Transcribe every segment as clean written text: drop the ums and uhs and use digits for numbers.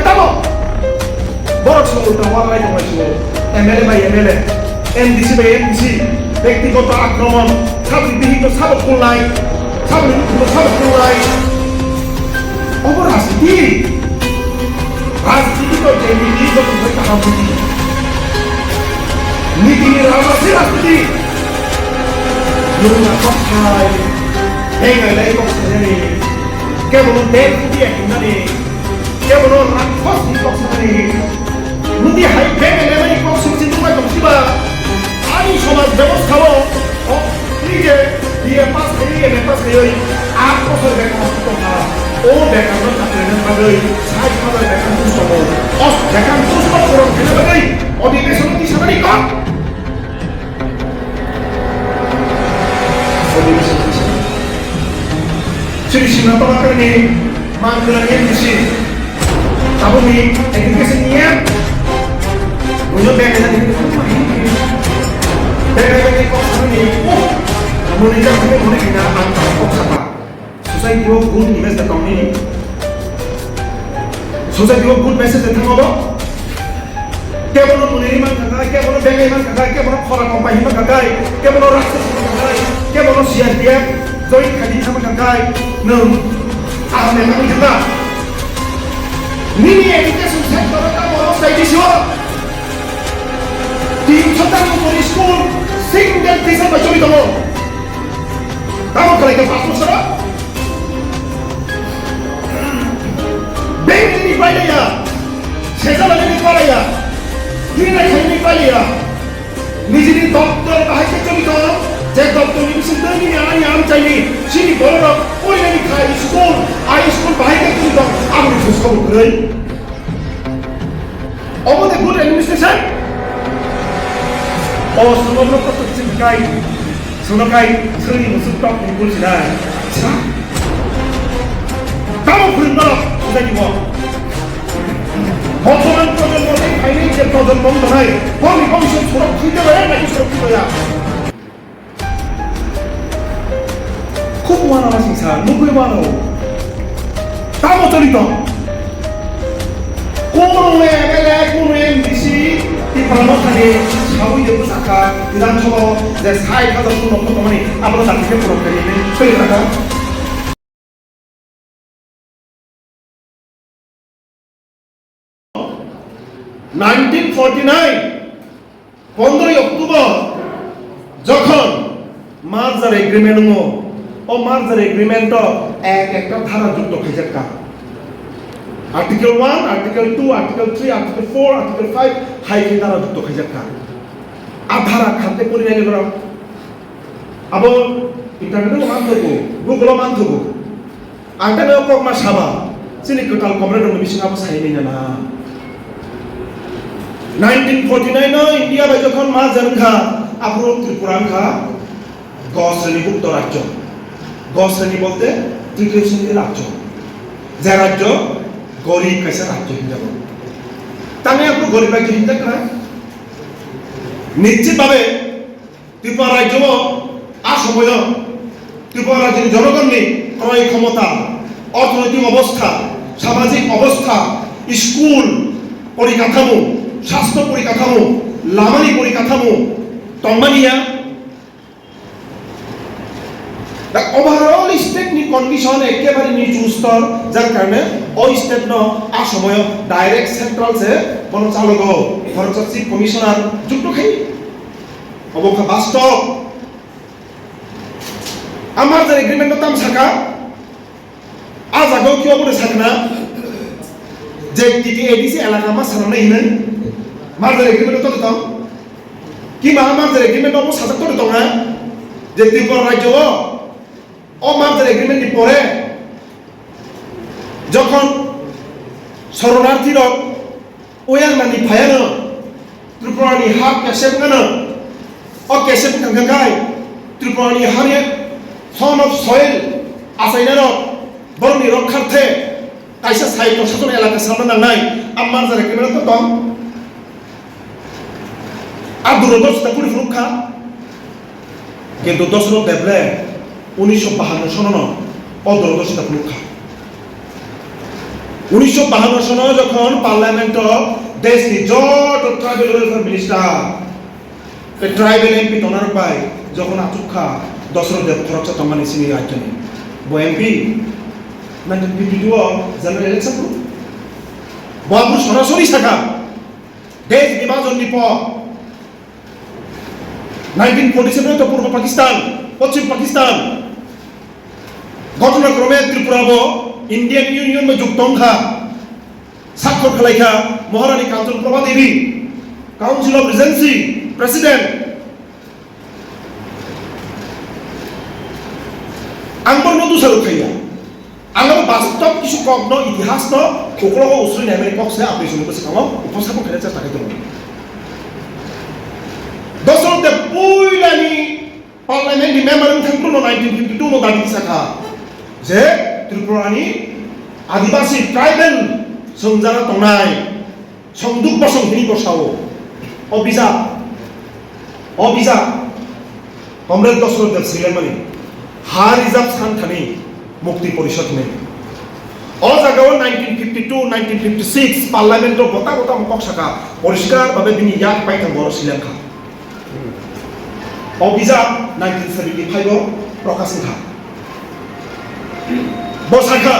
tamo borok semua walai dong semua MLA by MLA MDC by MDC ব্যক্তিগত আক্রমণ ছাত্রীবিহীন সাবক খুলনায় সাবক খুলনায় অপরাজনীতি রাজনীতি তো যে নীতি যত রাজনীতি নীতি রাজনীতি রাজনীতি 누구나 컵차에 행을 내고 사자니 깨보는 대부디에 행나니 깨보는 락커스 kok사니 누디 하이 뱅을 내만이 kok스지 누가 kok시바 아니 সমাজ ব্যবস্থাও 이게 뒤에 빠서 이게 빠서 여기 앞서서 내가 왔었다 오 내가 너 잡는 바의 사이파를 내가 무서워 내가 무서워 그런 그녀들이 어디 배서는 이상하니까 Sini apa makar ni mangkulangnya mesti tahu ni edukasi ni ya punya bagaimana ni bagaimana kau sama ni mungkin jangan mungkin kita angkat kau siapa society wo good image datang ni society wo good message datang apa क्या बोलो मुनीरी मन कगाई क्या बोलो बेंगे मन कगाई क्या बोलो खोरा company मन कगाई क्या बोलो राष्ट्र मन कगाई क्या बोलो CRPF जोई खड़ी मन कगाई नम आने मन कितना नीनी एजुकेशन सेक्टर का बोलो साइडी शो तीन छोटा मुनीरी स्कूल सिंगल टीचर बच्चों भी तो कामों करेंगे पासपोर्ट सरा बेंगे नहीं पाएगा या सेजा लगे नहीं पाएगा Ini kami kali ya, ni jadi doktor bahasa kita je doktor ni sendiri ni yang cari sini boleh kau ini kai school bahasa kita apa ni sesuatu keren. Apa tu good administration? Oh semua orang kau tu kai sering masuk top ni pun sudah. Kamu pernah sudah juga. বর্তমান প্রজন্মকে financial প্রজন্ম নয় commission সুরক্ষিত হয়ে নাকি সুরক্ষিত হয়ে খুব মানব শিক্ষা 90 মানব তাও চলিত কোন এমএলএ কোন এমডিসি 이 발목하니 사후이되고 사카 비단초로 내 사이가도 놓고 동안이 앞으로 나쁘게 프로그램이 소리나가 1949 15 অক্টোবর যখন মার্জার এগ্রিমেন্ট ও মার্জার এগ্রিমেন্ট একটা ধারা যুক্ত হয়েছে article 1 article 2 article 3 article 4 article 5 হাইকে ধারা যুক্ত হয়েছে আর ধারা খাতে করে নিয়ে গেল আবার ইন্টারনেটও মানথবো গুগলও মানথবো আন্টানেও কমা সাবা সিনি কোটাল কমরেডর মিশনাবো সাইনি না 1949 ইন্ডিয়া বাই যখন মা জানখা আপুর ত্রিপুরানখা গ শ্রেণীভুক্ত রাজ্য গ শ্রেণী বলতে তৃতীয় শ্রেণীর রাজ্য যে রাজ্য গরিব কাছে রাজ্য হিসাবে তাহলে আপনি গরিব রাজ্য হিসাবে না নিশ্চিতভাবে ত্রিপুরা রাজ্য আসময় ত্রিপুরা রাজ্যের জনগণের ক্রয় ক্ষমতা অর্থনৈতিক অবস্থা সামাজিক অবস্থা স্কুল পরিকাঠামো স্বাস্থ্য পরিকাঠামো লামানি পরিকাঠামো তম্বানিয়া the overall state ni condition একেবারে নিচু স্তর যার কারণে ওই স্টেট ন আসময় ডাইরেক্ট সেন্ট্রাল সে কোন চালক খরচ চিফ কমিশনার যুক্ত খাই অবকা বাস্তব আমার যে এগ্রিমেন্ট তাম সাকা আজ আগেও কি অবরে সাকনা যে টিটি এডিসি এলাকা মা সারানো ইনে মার্জার এগ্রিমেন্ট তো দাও কি মার্জার এগ্রিমেন্ট অবশ্য সাজা করে দাও না যে ত্রিপুরা রাজ্য ও মার্জার এগ্রিমেন্ট নি পরে যখন শরণার্থীর ওয়ার মানি ফায়ানো ত্রিপুরানি হাত কেসেপ গানো ও কেসেপ কাঙ্গাই ত্রিপুরানি হারিয়ে সন অফ সয়েল আসাইনার বরনি রক্ষার্থে কাইসা সাইটো সাতন এলাকা সামনে নাই আমার যারা কেমন তো কম আর দূরদর্শিতা পুরি সুরক্ষা কিন্তু দশরথ দেবলে 1952 সন অদূরদর্শিতা সুরক্ষা 1952 সনে যখন পার্লামেন্ট দেশনি জট tribal welfare minister tribal MP তনার পাই যখন আচুক্ষা দশরথ দেব খরচা তমানি সিনি রাজ্যনি বো এমপি 1952 জেনারেল ইলেকশন বাবু সরাসরি শাখা দেশ বিভাজনের পর 1947 তো পূর্ব পাকিস্তান পশ্চিম পাকিস্তান ঘটনাক্রমে ত্রিপুরা ইন্ডিয়ান ইউনিয়ন যুক্তংখা স্বাক্ষর খালাইখা মহারানী কাঞ্চন প্রভা দেবী council of regency president আংবর নদু Saroo খাইয়া আংবর বাস্তব কিছু কগ্ন ইতিহাস ন কোকড় উসুই নাইমানি কক্সে আপনি শুনে বসে কাম উপস্থাপন করে চেষ্টা করতে হবে দশরথ পুইলানি পার্লামেন্ট মেম্বারিং থাকলো 1952 নো দাবি শাখা যে ত্রিপুরানি আদিবাসী ট্রাইবেল সংজানা তনাই সংদুক বসংহিনী বসাও অবিজাব কমরেড দশরথ দেব সিলেমানি হা রিজার্ভ সানখানি মুক্তি পরিষদ নেই অ জায়গাও 1952 1956 পার্লামেন্ট গতা গতা মকক শাখা পরিষ্কার ভাবে বিনি ইয়াক পাইতাম বড় শিলেখা অভিজাত 1975 প্রকাশ ঘা বসাখা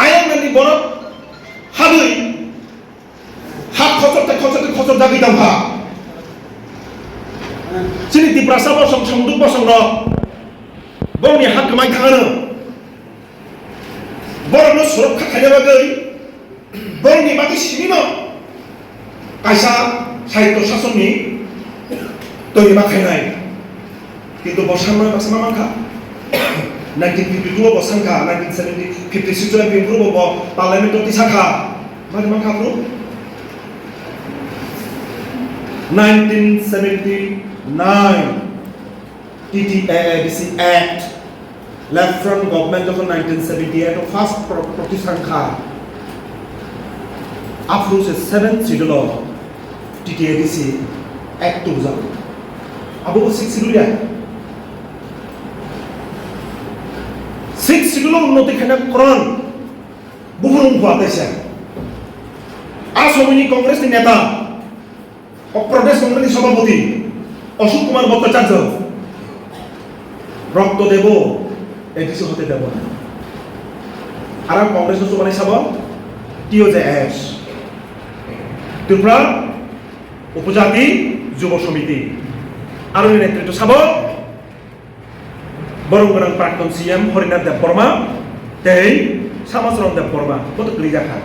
আয়াঙ্গানি বড় হাবুই হাত খচর দাবি দাম্ভা সিনি ত্রিপুরা বসং সংদুক বসং র বংনি হাত কামাই থাঙানো বড় সুরক্ষা খাইলে বাগৈ বংনি বাকি সিনিন কাইসা সাহিত্য শাসননি তৈরি মাখাইনাই কিন্তু বসানো বাসা মাখা 1952 বসাংখা 1956 এমপি গ্রুপ পার্লামেন্ট তিসাখা মানে মাখা group 1979 TTADC Act left front government যখন 1978 ফার্স্ট প্রতিষ্ঠানখা upload 7 schedule TTADC Act to বুঝা আবু 6 শিডিউল 6 শিডিউল উন্নতি খানা করন বুহুরুম হওয়াতেছে আসমনি কংগ্রেস নেতা প্রদেশ কংগ্রেস সভাপতি অশোক কুমার ভট্টাচার্য রক্ত দেব এডিসি হতে দেব না আর কংগ্রেস মানে চাব TOJS ত্রিপুরা উপজাতি যুব সমিতি আর নেতৃত্ব চাব বরংগরং প্রাক্তন CM হরিনাথ দেব বর্মা তেই শ্যামাচরণ দেব বর্মা কত ক্লিজাখা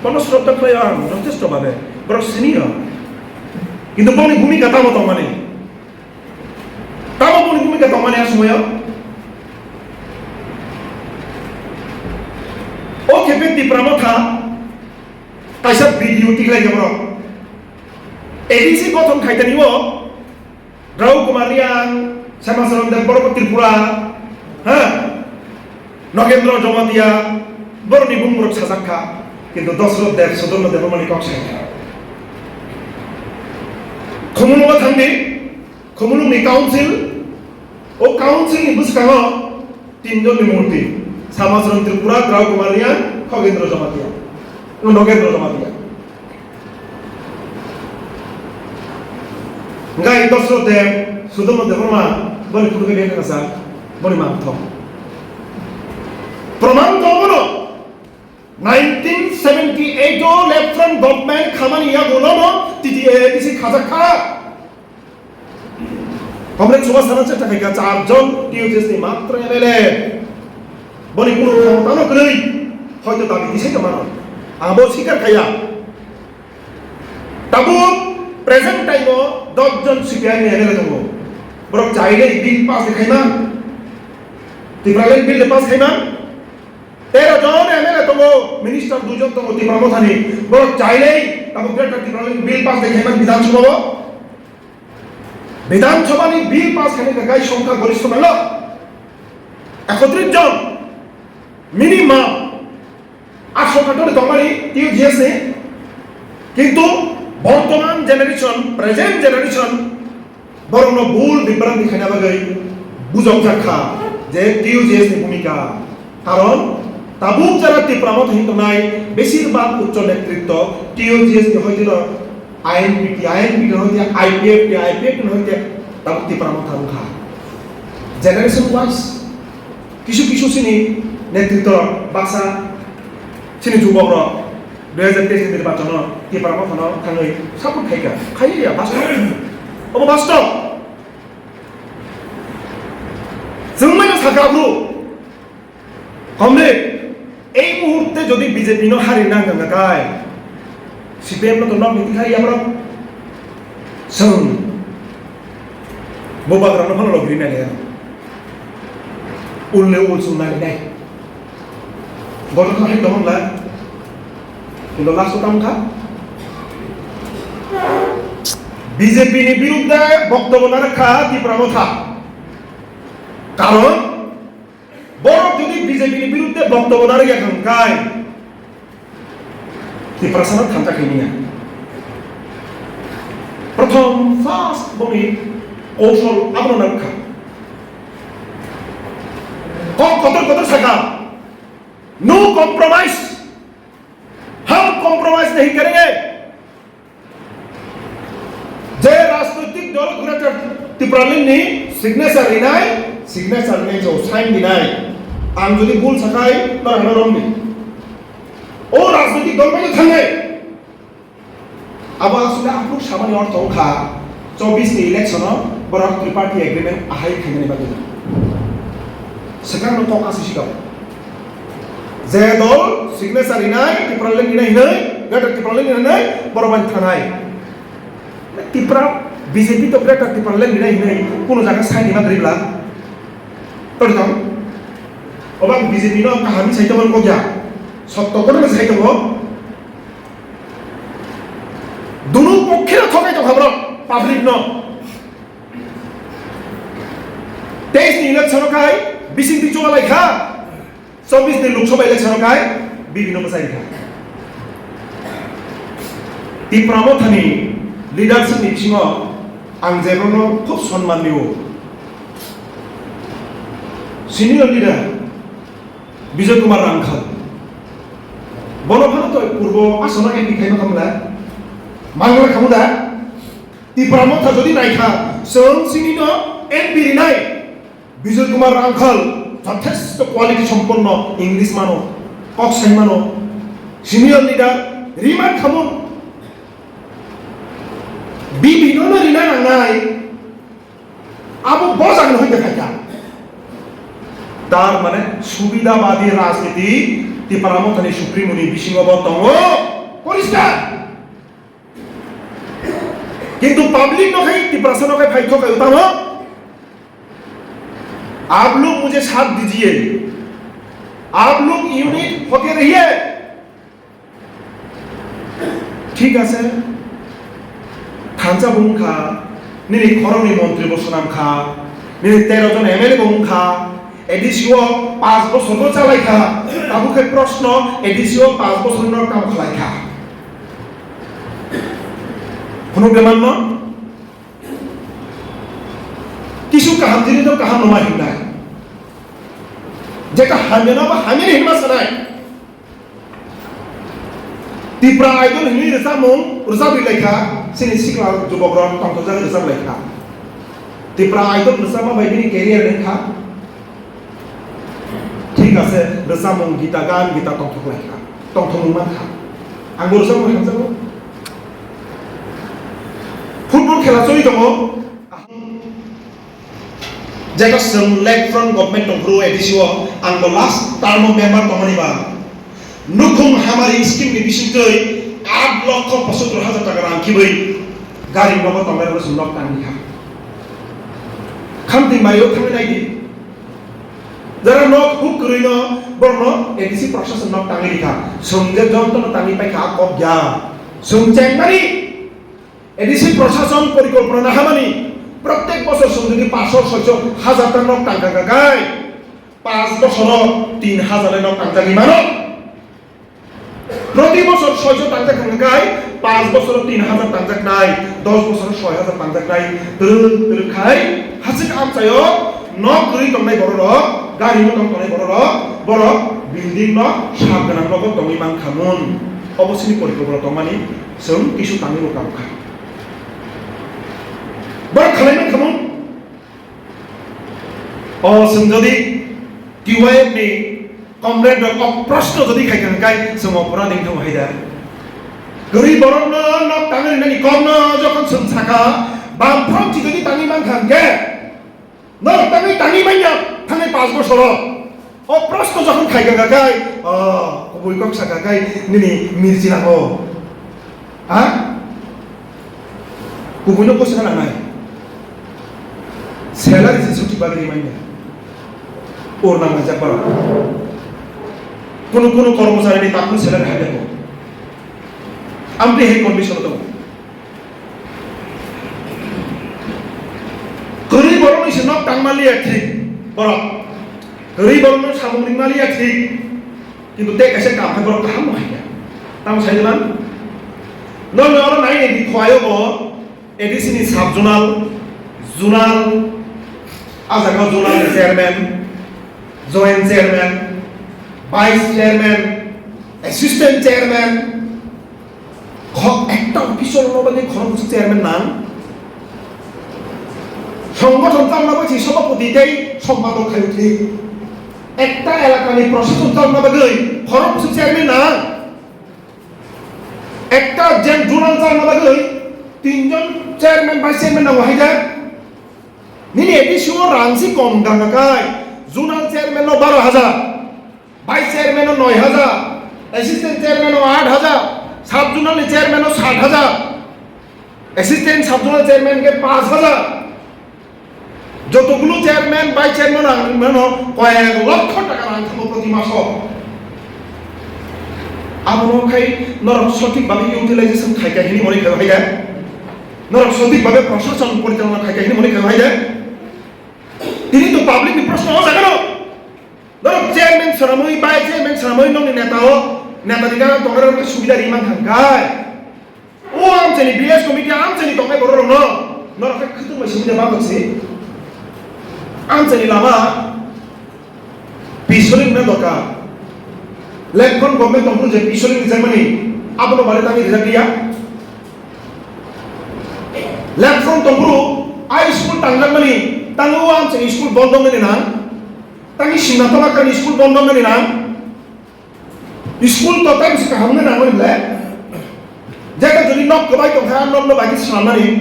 কোনো শ্রদ্ধা প্রয়োগ যথেষ্টভাবে বড় সিনিয়র কিন্তু বনি ভূমিকা তামো তমানে বনি ভূমিকা তমানে সময় ও খেপে ত্রিপুরা কাইসা ভিডিও টিকলাই যাব এডিসি প্রথম খাইতে নিব রাও কুমার রিয়াং শ্যামাচরণ দেব বড় ত্রিপুরা হ্যাঁ নগেন্দ্র জমাতিয়া বরনি বুমরক সাজাক্ষা কিন্তু দশরথ দেব সদন্য দেবমণি কক্সে খমুলুমা থামনি খমুলুমনি কাউন্সিল ও কাউন্সিলনি বুঝকাঙ তিনজননি মূর্তি শ্যামাচরণ ত্রিপুরা রাও কুমার রিয়াং খগেন্দ্র জমাতিয়া নগেন্দ্র জমাতিয়া গাই দশরথ দেব সুদর্ণ দেবর্মা বলে পুরুকে বের কাছা বলে মাংথ প্রমাণ তো বলো 1978 লেফট ফ্রন্ট গভর্নমেন্ট খামানি ইয়া বলো না TTADC খাজাখা কমরেড সুভাষ চন্দ্র চাট্টোপাধ্যায় চারজন TOJS নি মাত্র এমএলএ বলে কোনো ক্ষমতা নই হয়তো দাবি দিছে তো মানো আবো স্বীকার খাইয়া তাবু প্রেজেন্ট টাইম 10 জন CPI নি এমএলএ দঙ্গ বরং চাইলে বিল পাস দেখাইমান ত্রিপুরা বিল পাস খাইমান 13 জন এমএলএ দঙ্গ মিনিস্টার 2 জন দঙ্গ ত্রিপুরা মথানি বরং চাইলে তাবু গ্রেটার ত্রিপুরা বিল পাস দেখাইমান বিধানসভা নি বিল পাস খানি গাই সংখ্যা গরিষ্ঠ মেল 31 জন মিনিমাম 800 কাটরে দমানি TOJS কিন্তু বর্তমান জেনারেশন প্রেজেন্ট জেনারেশন বরং ভুল বিভ্রান্তি খাইনা বাগৈ বুঝক থাকা যে TOJS নি ভূমিকা কারণ তাবুক যারা ত্রিপুরামত হিন্দু নাই বেশিরভাগ উচ্চ নেতৃত্ব টিওজিএস হয়েছিল আইএনপি হইতে আইপিএফ হইতে তাবুক ত্রিপুরামত থাকা জেনারেশন ওয়াইজ কিছু শ্রেণী নেতৃত্ব বাক্সা শ্রেণী যুবক 2023 নির্বাচন ত্রিপুরামত থানায় সাপোর্ট খাইয়া বাস্তব বাস্তব जों माने साखाबो কমরেড এই মুহূর্তে যদি বিজেপি নো হারি নাঙ্গাম গায় সিপিএম নো তো মিটি খাই আমরা song bobagrano phano lo grina le ulle ul sunna le dai goto khai to la কিন্তু লাস্ট কাম খা বিজেপি নি বিরুদ্ধে বক্তব্য না রাখা ত্রিপুরামত থা কারণ বড় যদি বিজেপি নি বিরুদ্ধে বক্তব্য না রাখা কাই ত্রিপুরা সারা থামতা খাইনিয়া প্রথম ফার্স্ট বমি কৌশল আপনার রাখা কত থাকা नो कॉम्प्रोमाइज हम कॉम्प्रोमाइज नहीं करेंगे जय राजनीतिक दल घुरा टिप्रालिन नि सिग्नेचर ने जो साइन दिनाय आं जदि भूल सकाय तो हनो रंगनि ओ राजनीतिक दल में थांगे अब आसले आपु सामान्य अर्थ खा 24 नि इलेक्शन बरक त्रिपाठी एग्रीमेंट आहाय खाने बादि सेकांड को कासि सिगाव जे दल सिग्नेचर इनाय टिप्रालिन इनाय नै गटर टिप्रालिन इनाय बरबान थानाय टिप्रा बीजेपी तो ग्रेटर टिप्रालिन इनाय नै कोनो जागा साइन मा गरिब्ला तोरदम ओबा बीजेपी नो कहानी साइतमन को गया सत्य करे साइतमो दुनु पक्षे थकाय तो खबर पाब्लिक नो 23 नि इलेक्शन काय बिसिंति चोला लायखा 24 दिन लोकसभा इलेक्शन काय বিভিন্ন বসাই খা ত্রিপুরামত থানি লিডারশিপ মিটিং आं जेब्रनो खूब सम्मान दियो सिनियर लिडार विजय कुमार रांखाल बनफानो तो पूर्व आसना एमपि खाइनो खामला मांगला खामुदा ত্রিপুরামত था जदि नायखा जों सिनिनो एमपि रिनाय विजय कुमार रांखाल যথেষ্ট কোয়ালিটি সম্পন্ন ইংলিশ মানো কক্সাই মানো সিনিয়র লিডার রিমার খামুন বিভিন্ন রিনা নাই আবু বজাগন হইতে থাকা তার মানে সুবিধাবাদী রাজনীতি ত্রিপুরামত থানি সুপ্রিমোনি বিসিংহবতম পরিষ্কার কিন্তু পাবলিক নখাই ত্রিপুরা নখাই ফাইট খাই উতাম आप लोग मुझे साथ दीजिए आप लोग यूनिट होके रहिए ठीक है सर खांचा बुंखा निरी खरंनि मंत्री बसनाम खा निरी 13 जन एमएलए बुंखा एडिसिओ 5 বছর চালাই खा ताबुके प्रश्न एडिसिओ 5 বছর न काम खलाई खा কোনো বেমান ন কিছু কাহাম দিলে তো কাহাম নমা হিন্দায় যেটা হামেনা বা হামের হিমা সানায় ত্রিপুরা আইডল হিনি রেসামং রুজা বিলাইখা সিনি সিকলা যুবকরণ তন্তজা রুজা বিলাইখা ত্রিপুরা আইডল রুসামা বাইবিনি ক্যারিয়ার লেখা ঠিক আছে রুসামং গীতা গান গীতা তন্ত লাইখা তন্ত মুমান খা আঙ্গুর রুসামং হামজাবো ফুটবল খেলা চলি দङ जेका जों लेग फ्रन्ट गभर्नमेन्ट दंग्रो एडिसिओ आंबो लास्ट टार्म मेम्बार दङनिबा नुखुम हामारि स्किम नि बिसिंतै 8,75,000 টাকা रांखिबै गारि नबो तंगारो सुनक तांनिखा खामति मारियो थांनो नायदि जरा नक हुक करिनो बरनो एडिसि प्रशासन नक तांगिखा संजे जन्तन तांगि पाइखा कब गया संचेंमारि एडिसि प्रशासन परिकल्पना हामानि प्रत्येक बছর যদি 500-600,000 টাকা নক টাকা গায় 5 বছর 3,000 নক টাকা দিমানো প্রতি বছর 600 টাকা গায় 5 বছর 3,000 টাকা নাই 10 বছর 6,000 টাকা নাই দর খাই হাসিক আমচায় নক গরি তংনাই বড় গাড়ি মতন তংনাই বড় বিল্ডিং ন সাবগানাং নব tongui mangkhamun obosini porikopona tongmani जों किसु तांनि रोकाखा बर खालायनो खामोन जों जदि टिवाइफ नि कमरेड अफ प्रश्न जदि खायखांखाय जों अपरा दिंथाव हायदा गरि बरनो न तांनि नानि कमनो जखन जों साखा बामफ्रामथि जदि तांनि मांखांके न तांनि माइया थांनाय 5 बोसोर प्रश्न जखन खायखांखाय बयकक साखाखाय निनि मिरजिनांगौ गुबुननो बोसोन होनांनाय सैलारि जेसुति बागै माइया ओरनांगा जाबार कोनो कर्मचारिनि ताकु सैलारि हायदो आमफ्राय हे कन्डिशन दं गरीब बरनो इसनो तांमालिया ठीक बर गरीब बरनो सामुरिमालिया ठीक किन्तु ते कैसे काम है बर काम हाया ताम साइदमान नों और नाइन एडी खोयो को एडिसिनी सब जोनाल आजागा zonal chairman joint chairman vice chairman assistant chairman একটা অফিসের মধ্যে খরচ চেয়ারম্যান নাম সংগঠন চালাবাছি সভাপতিটাই সম্পাদক খাই উঠি একটা এলাকানি প্রশাসন চালাবাগৈ খরচ চেয়ারম্যান নাম একটা জেন জোনাল চালাবাগৈ তিনজন চেয়ারম্যান ভাইস চেয়ারম্যান নাম হাইদা নিনি এডিসিও রাংসি কম দাঙ্গাকাই zonal chairman 12,000 vice chairman 9,000 assistant chairman 8,000 sub zonal chairman 60,000 assistant sub zonal chairman কে 5,000 যতগুলো চেয়ারম্যান ভাইস চেয়ারম্যান রাখবেন কয়েক লক্ষ টাকা রাখবো প্রতি মাস আমনখাই নরক সঠিকভাবে ইউটিলাইজেশন খাইকাহিনী মনে খাওয়া হয় নরক সঠিকভাবে প্রশাসন পরিচালনা খাইকাহিনী মনে খাওয়া হয় তিনি তো পাবলিক প্রশ্ন জাগানো নরক চেয়ারম্যান সরামই বাই চেয়ারম্যান সরামই ননি নেতাও নেতাদিকা তোমার সুবিধা রিমান থাকায় ও আমচেনি বিএস কমিটি আমচেনি তোমায় বড় ন নরক খুতুম সুবিধা বাবছে আমচেনি লামা পিছলিন না দরকার লেখন গভর্নমেন্ট তখন যে পিছলিন জার্মানি আপনো বারে তামি রেজাল্ট দিয়া লেখন তখন আই স্কুল টাঙ্গামানি তাঙ্গো আমচেনি স্কুল বন্ধ মেনে না তাঙ্গি সিনাতলা কানি স্কুল বন্ধ মেনে না स्कूल तो टाइम से हमने ना बोले जगह जो नॉक कबाई तो है नॉक लो बाकी सामने नहीं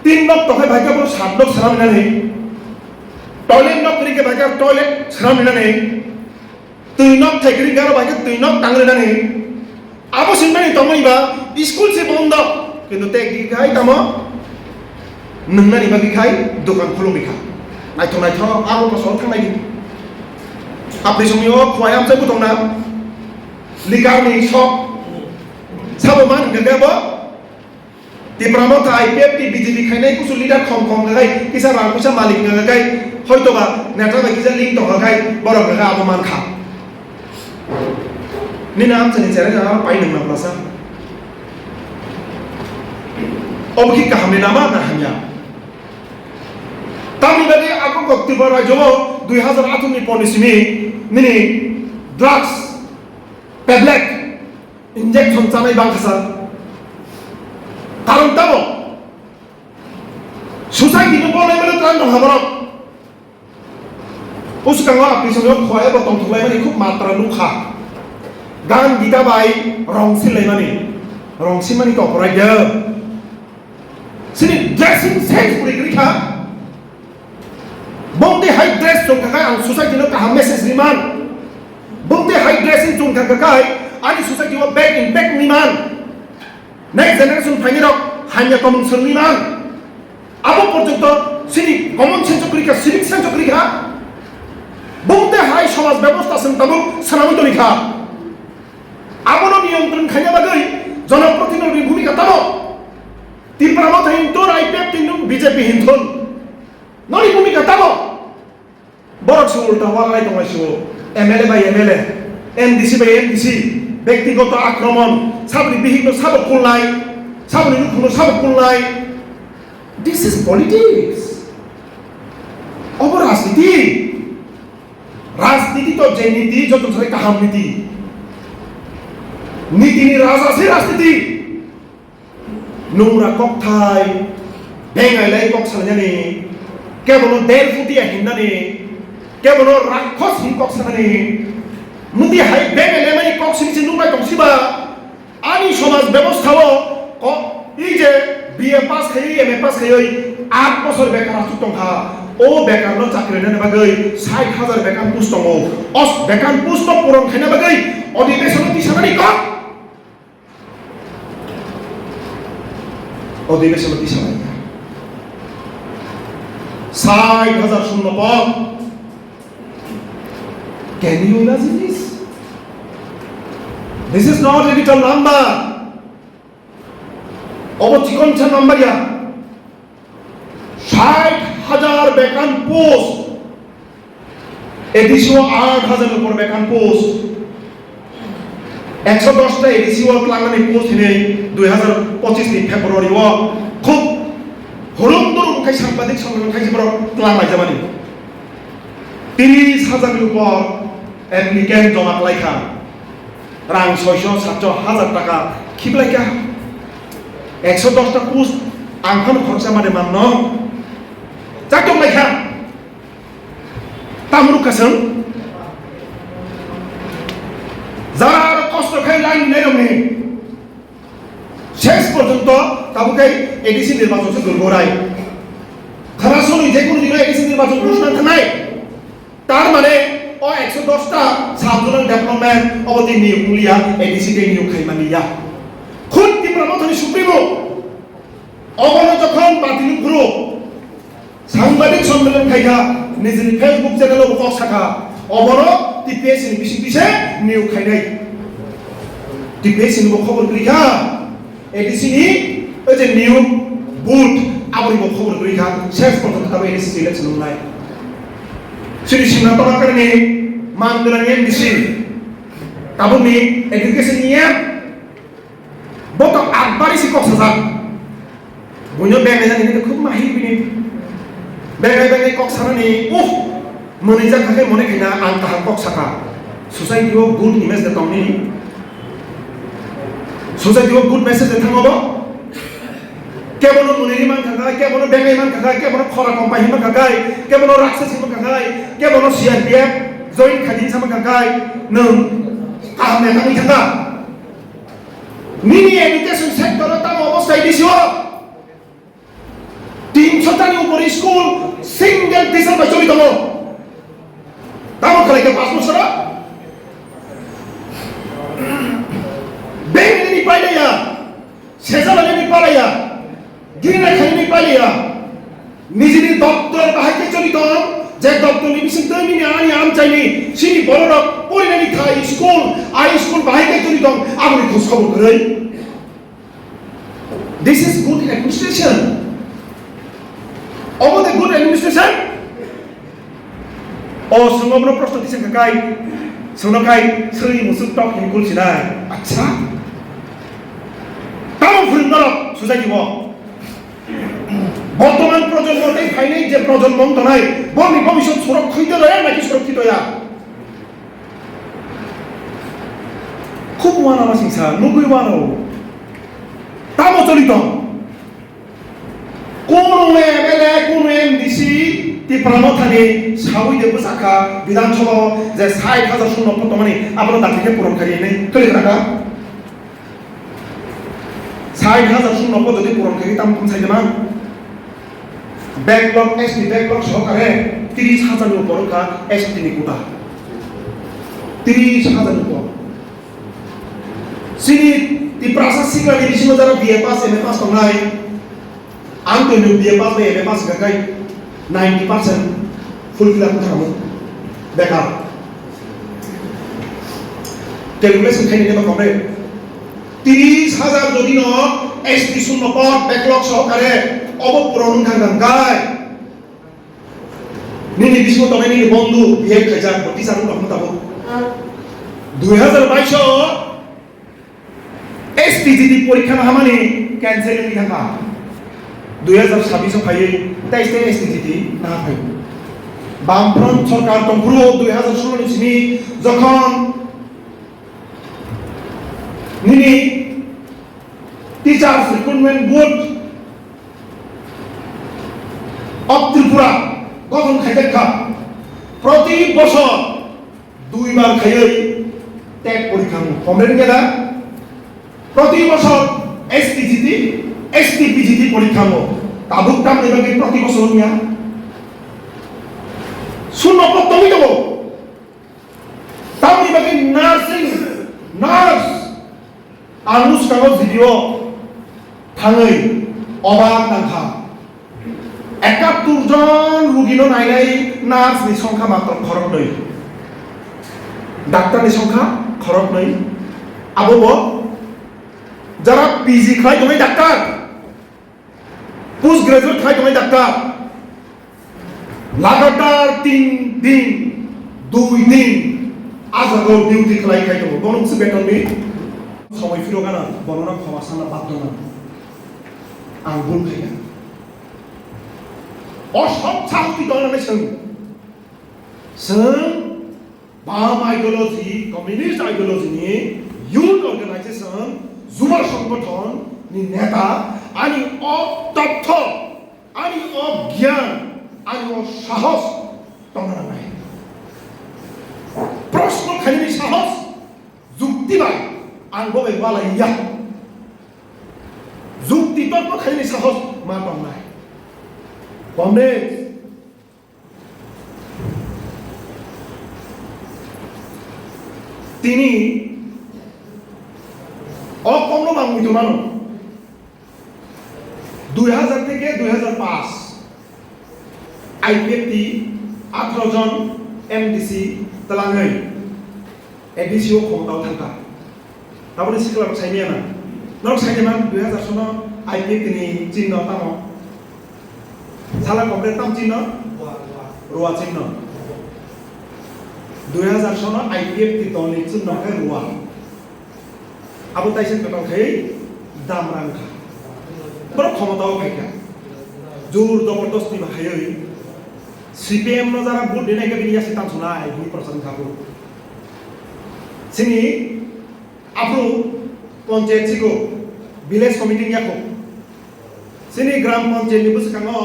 3 नॉक तो है भाई का वो 7 नॉक सामने नहीं टॉयलेट नॉक करी के भाई का टॉयलेट सामने नहीं 3 नॉक थे करी का भाई का 3 नॉक टांगले नहीं अब सिंपल नहीं तो मैं बा स्कूल से बंद किंतु ते की खाई तमो नंगा नहीं बाकी खाई दुकान खोलो भी खा आई तो आप लोग सोच खाना ही আপনি সমিও খোয়াই আমছে বুতং না লিকারনি সব সাবমান গেগাবো তিপ্রামো থাই পেপটি বিজেপি খাইনাই কুসু লিডার খম গাই কিসা রাং কুসা মালিক গাই হয়তোবা নেতা বাকি যা লিংক দং গাই বড় গা আবমান খা নিনা আমছে নি চেরা যা পাই নং প্লাসা অবকি কাহামে নামা না হামিয়া তামিবাদে আকো বক্তব্য রাজ্য 2008 ni polisi ni drugs tablet injection samai bangsa karon tabo society no boleh mele tran dong haborok uskang wa api songo khoya ba tong thulai mani khub matra lukha gang gita bai rongsin lai mani to operai de sini dressing sense puri krikha bongte high dress jong kakai ang society no kaham message niman bongte high dressing jong kakai ani society wa back in back niman next generation phaini rok hanya common sense niman abo porjonto sini common sense krika civic sense krika bongte high সমাজ ব্যবস্থা সন্তাবক সানামিত লিখা abono নিয়ন্ত্রণ খাইয়া বাগৈ জনপ্রতিনিধির ভূমিকা তাবো তিপ্রামত হিন্দু আইপিএফ তিনু বিজেপি হিন্দু ননি ভূমিকা তাবো বড় উল্টা ওয়ালাই তোমাইছো এমএলএ বাই এমএলএ এমডিসি বাই এমডিসি ব্যক্তিগত আক্রমণ সাবরি বিহীন সাবক কুললাই সাবরি নুকুনো সাবক কুললাই দিস ইজ পলিটিক্স অব রাজনীতি राजनीति तो जे नीति जो तुझे कहा नीति नीति नि राजा से राजनीति नोंरा कॉकथाई बेंगाइलाई कॉक सालने केवल देर फुटिया हिंदाने केवल राक्षस हिं कॉक सालने मुदी हाई बेंगाइलाई मानी कॉक सिंची नोंरा कॉक्सिबा आनी समाज व्यवस्थाओ को इजे बीए पास खाई एमए पास खाई 8 বছর বেকার আতুতংখা ও বেকার ন চাকরি নেনে বাগৈ 60,000 বেকার পোস্ট দङ অস বেকার পোস্ট পূরণ খাইনা বাগৈ অধিবেশন তিসানানি ক অধিবেশন তিসানানি 60,000 শূন্য পদ can you imagine this is not a little number অবচিকনছা নাম্বার ইয়া 60,000 বেকার পোস্ট এডিসিও 8,000 উপর বেকার পোস্ট 110টা এডিসিও ক্লাঙ্গানি পোস্ট হিনে 2025 নি ফেব্রুয়ারি ও খুব হলুন্দর মুখাই সাংবাদিক সম্মেলন খাইছে বড় ক্লাঙ্গাই জামানি 30,000 এর উপর অ্যাপ্লিকেন্ট জমা লাইখা রাং 600-700,000 টাকা খিবলাইকা 110টা পোস্ট আংখান খরচা মানে মান্য চাকদম লাইখা তামরুক কাসং যারা আর কষ্ট খাই লাইন নেরমনি শেষ পর্যন্ত কাবুকাই এডিসি নির্বাচন সে দুর্গরাই খারাসনি যে কোনো দিন এডিসি নির্বাচন ঘোষণা থানাই তার মানে ও 110টা ছাত্রদের ডেভেলপমেন্ট অবধি নিয়োগ লিয়া এডিসি তে নিয়োগ খাই মানিয়া খুদ তীব্রমথনি সুপ্রিমো অবন যখন বাতিল গুরু সাংবাদিক সম্মেলন খাইখা নিজের ফেসবুক চ্যানেল কক শাখা অবন টিপিএসসি বিশি বিশে নিয়োগ খাইনাই টিপিএসসি নি খবর করিখা এডিসি নি ওই যে নিয়োগ বুট আবরি খবর করিখা শেষ পর্যন্ত তবে এডিসি ইলেকশন নাই শ্রী সিংহাতনা কারণে মানদরা নিয়ম দিছি কাবুনি এডুকেশন নিয়ম বত আটবারই শিক্ষক সাজা বুঝো বেঙ্গাই জানি খুব মাহির বিনি বেঙ্গাই কক সারানি উফ মনে যা থাকে মনে কিনা আন তাহা কক সাকা সোসাইটিও গুড ইমেজ দে তমনি সোসাইটিও গুড মেসেজ দে থাঙ্গব কেবল মনেরি মান কাকাই কেবল বেঙ্গাই মান কাকাই কেবল খরা কোম্পানি মান কাকাই কেবল রাক্ষস মান কাকাই কেবল সিআরপিএফ জয়েন্ট খাদিন সামা কাকাই নং কামনে থাকি থাকা মিনি এডুকেশন সেক্টর তাম অবস্থায় দিছো 300টার উপর স্কুল সিঙ্গেল টিচার বা চলিত তাম কলেকে 5 বছর বেঙ্গলি পাইলেয়া সেজালানি পাইলেয়া গিনা খাইনি পাইলেয়া নিজের দপ্তর বাহাইতে চলিত যে দপ্তর নিবিসিন তৈরি আনি আম চাইনি সিনি বড় পরিণামি খাই স্কুল আই স্কুল বাহাইতে চলিত আমি খোঁজ খবর করি this is good administration over the good administration o sungomno proshno disen kakai sunokai sri musuk tok hingkul sina acha তাও ফুলনরক সোসাইটি ও বর্তমান প্রজন্মতে ফাইনাই যে প্রজন্ম নাই বমি ভবিষ্যৎ সুরক্ষিত রয় নাকি সুরক্ষিত হয়া খুব ওয়ানা মাসিংসা নুগুই ওয়ানো তাও চলিত কোন এমএলএ কোন এমডিসি তি প্রমথানি সাউই দেব সাকা বিধানসভা যে 60,000 শূন্য বর্তমানে আপনারা দাখিলে পূরণ করিয়ে নেই তৈরি রাখা 60,000 শূন্য পদ যদি পূরণ করি তাম কোন সাইজে মান ব্যাকলগ এসটি ব্যাকলগ সহকারে 30,000 এর উপর কা এসটি নি কোটা 30,000 উপর সিনি তি প্রশাসনিক ডিভিশন যারা বিএ পাস এমএ পাস নাই Antonio dia pas me me pas gagai 90% fulfill up kamu bekar calculation খাইনি দেবা কমরে 30,000 যদি ন এসটি শূন্য পদ ব্যাকলগ সহকারে অবপূরণ গাঙ্গাই নিনি বিষ্ণু তবে নিনি বন্ধু বিয়ে খাইজা 30,000 রকম তাবো 2022 এসটিজিটি পরীক্ষা মহামারী ক্যান্সেল হই থাকা 2026 ফাইয়ে 23 এসটিজিটি না ফাই বামফ্রন্ট সরকার তংপুরো 2016 ni sini যখন nini teachers recruitment board of Tripura গঠন খাইদেখা প্রতি বছর 2 বার খাইই টেট পরীক্ষা কমপ্লিট গেলা প্রতি বছর এসটিজিটি এসটিপিজিটি পরীক্ষা তাবুক তাম নিবাগে প্রতি বছর নিয়া শূন্য প্রথমই দেব তাম নিবাগে নার্সিং নার্স আনুষ কাগজ ভিডিও থাङै অবাক নাংখা 71 জন রোগীনো নাইনাই নার্সनि সংখ্যা মাত্র খরক नै ডাক্তারनि সংখ্যা খরক नै আবো যারা পিজি খাই তুমি ডাক্তার পোস্ট গ্রাজুয়েট খাই তুমি ডাক্তার লাগাতার 3 দিন 2 দিন আজাগো ডিউটি খাই খাই দङ গনংসে বেতনनि সময় ফিরো গানা বর্ণনা ক্ষমা সামনা বাধ্য না আঙ্গুল খাইয়া অসব ছাত্রী দলনে जों বাম আইডিওলজি কমিউনিস্ট আইডিওলজি नि ইউথ অর্গানাইজেশন যুব সংগঠন नि নেতা আনি অতথ্য আনি অজ্ঞান আনি সাহস তোমরা নাই প্রশ্ন খালি সাহস যুক্তিবাদ আঙ্গো বেবালা ইয়া যুক্তি তর্ক খালি সাহস মা পাম নাই কমরেড তিনি অকমনো বাংমিত মানো 2000 থেকে 2005 আইপিএফটি 18 জন এমডিসি তালাङै এডিসিও ক্ষমতাও থাকা তারপরে সিক্লার সাইনিয়া না নক সাইনিয়া 2000 সন আইপিএফটি ni চিহ্ন তাম সালা কমপ্লিট তাম চিহ্ন রোয়া চিহ্ন 2000 সন আইপিএফটি দলनि চিহ্ন কে রোয়া আবো তাইছেন কত খাই দাম রাংখা বড় ক্ষমতাও খাইকা জোর জবরদস্তি বাহাই সিপিএম নো যারা ভোট দেনাই কে বিনিয়া সিতাম সুনা আই 2% খাবো সিনি আপু পঞ্চায়েত সিগো ভিলেজ কমিটি নিয়াকো সিনি গ্রাম পঞ্চায়েত नि বসকাङो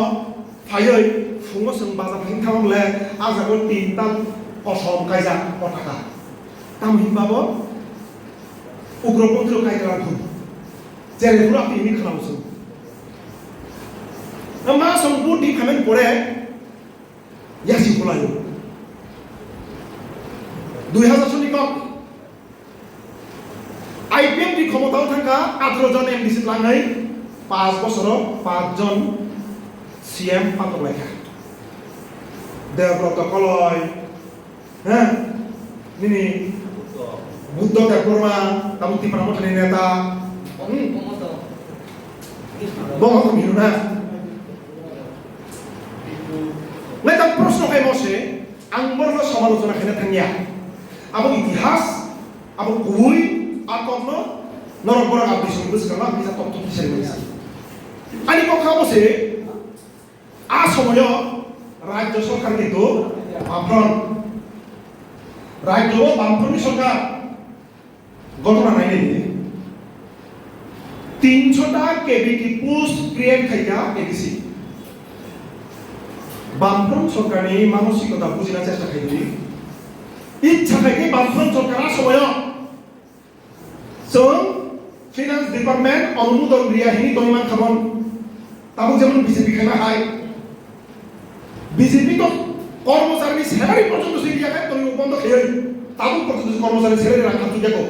ফাयै ফুङो जों बाजा फाइन खालामले आजागो 3 ताल असम कायजा पताका ताम हिबाबो उग्रपन्थी कायजा खुन जेरेफुरा तिनि खालामसो मा सम्पति खामेन परे यासि खलायो 2000 सनि কক আইপিএফটি ক্ষমতাও থাকা 18 জন এমডিসি লাঙै 5 বছর 5 জন সিএম পাতলাইখা দেবব্রত কলয় হ্যাঁ নিনি বুদ্ধ দেববর্মা তামুতি প্রামঠনি নেতা বঙ্গ মিলুনা নেতা প্রশ্ন খাই বসে আংবর্ণ সমালোচনা খাইনা থাঙ্গিয়া আবো ইতিহাস আবো কুই আকন্ন নরবরা আবিসন বুঝকালা বিজা তত্ত্ব কিসের বলছি আনি কথা বসে আ সময় রাজ্য সরকার কিন্তু বামফ্রন্ট রাজ্য বামফ্রন্ট সরকার ঘটনা নাই নেই 300টা কেবিটি পোস্ট ক্রিয়েট খাইয়া এডিসি বামফ্রন্ট সরকারनि মানসিকতা বুঝিনা চেষ্টা খাইলি ইচ্ছা থেকে বামফ্রন্ট সরকার সময় जों ফিনান্স ডিপার্টমেন্ট অনুমোদন রিয়াহিনী দৈমান খাবন তাবো যেমন বিজেপি খানা হাই বিজেপি তো কর্মচারী স্যালারি পর্যন্ত সিরিয়া খায় তুমি বন্ধ খেয়ে তাবো পর্যন্ত কর্মচারী স্যালারি রাখা তুই দেখো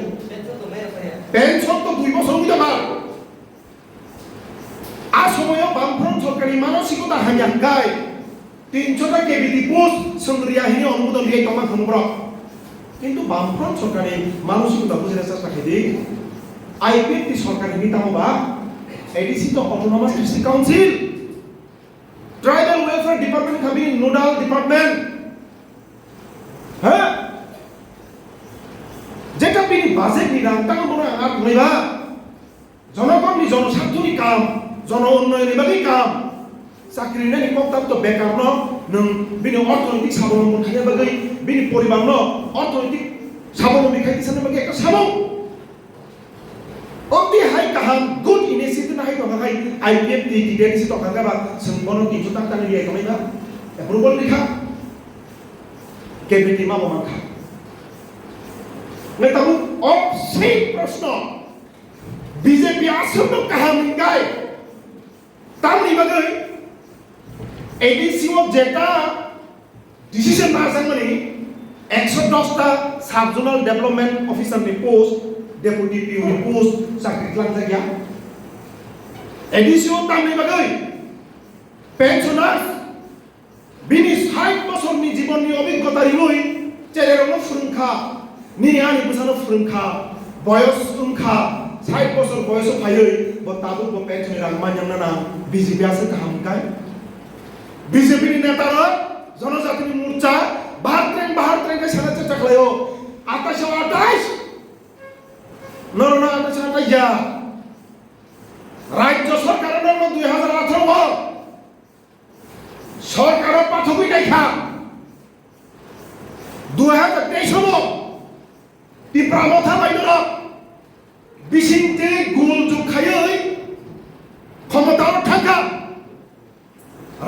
পেনশন তো 2 বছর হইতে পার আ সময় বামফ্রন্ট সরকারি মানসিকতা হাঙ্গাই 300টা কেবিটি পোস্ট সংগ্রিয়াহিনী অনুমোদন রিয়াই দৈমান খাবন কিন্তু বামফ্রন্ট সরকারি মানসিকতা বুঝিনা চেষ্টা খাইদি আইপিএফটি সরকারি নিতামবা এডিসি তো autonomous district council tribal welfare department খাবি নোডাল ডিপার্টমেন্ট হ্যাঁ যেটা বিনি বাজেট নি রাংতাং বড় আর নইবা জনগণনি জনস্বার্থনি কাম জন উন্নয়ননি বাকি কাম চাকরি নানি কক্তাম তো বেকার ন নং বিনি অর্থনৈতিক স্বাবলম্বন খাইয়া বাগৈ বিনি পরিবার ন অর্থনৈতিক স্বাবলম্বী খাইতে সামনে বাগৈ একটা সাবং অতি হাই কাহাম গুড ইনিশিয়েটিভ না হাই তো হাই আইপিএফ টি টি সি তো কাঙ্গা বা সম্পন্ন কিছু টাকা টাকা নিয়ে কমাই না অ্যাপ্রুভাল লিখা কেবিনেট মা বমান খা নেতাবু অব সেই প্রশ্ন বিজেপি আসন্ন কাহাম গায় তামনি বাগৈ এডিসিও যেটা ডিসিশন না জানমানি 110টা সাব জোনাল ডেভেলপমেন্ট অফিসার নি পোস্ট ডেপুটি পিও নি পোস্ট চাকরি লাগ জায়গা এডিসিও তামনি বাগৈ পেনশনার্স বিনি 60 বছরনি জীবননি অভিজ্ঞতা লই চেরেরনো ফুরুংখা নি আনি বুসানো ফুরুংখা বয়স ফুরুংখা 60 বছর বয়স ফাইयै ব তাবু ব পেনশন রাং মানজামনা না বিজেপি আছে কাহাম গায় বিজেপি নেতারা জনজাতি মোর্চা বাহার ট্রেন সারা চেষ্টা খালায়ও 28 নরনা 28 যা রাজ্য সরকারের নাম 2018 সরকার পাঠকই দেখা 2023 হল ত্রিপুরা মথা বাইদরা বিশিংতে গোল যুগ খাইयै ক্ষমতার থাকা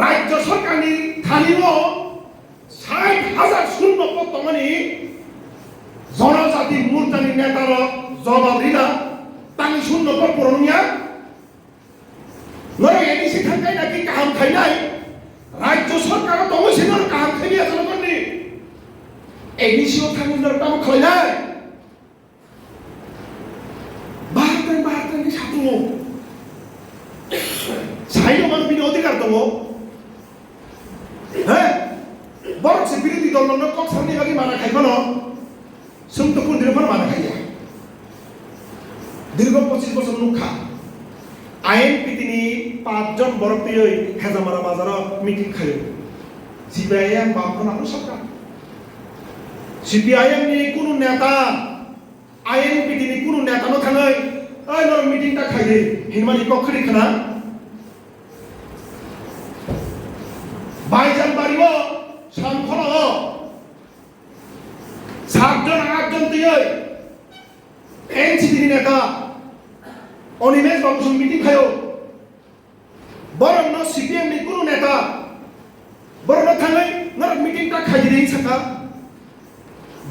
রাজ্য সরকারনি থানিও 60,000 শূন্য বর্তমানে জনজাতি মূর্তানি নেতার জবাব দিলা তানি শূন্য পূরণিয়া নয় এডিসি থাকাই নাকি কাহাম খাই নাই রাজ্য সরকার তমসিনর কাহাম খাইয়া জনগণনি এডিসিও থানির কাম খাই নাই বাহাত্তর সাথে সাইডো মানুষ বিনি অধিকার দো হ্যাঁ বরংসে বিরোধী দল নন কক সামনে বাকি মানা খাইব ন সুমতো কোন দিন মানা খাইয়া দীর্ঘ 25 বছর নুখা আইএনপি তিনি 5 জন বরপ্রিয় হেজামারা বাজার মিটিং খাইও সিপিআইএম বামফ্রন্ট আপন সরকার সিপিআইএম নি কোন নেতা আইএনপি তিনি কোন নেতা ন থাঙ্গৈ ওই নর মিটিংটা খাইলে হিমানি কখরি খানা বাইজান বাড়িব সংখ্যা 7 জন 8 জন দিয়ে এনসিপি নেতা অনিমেষ বাবু মিটিং খায়ো বরং ন সিপিএম নি কোন নেতা বরং থাঙ্গৈ নর মিটিংটা খাইলে সাকা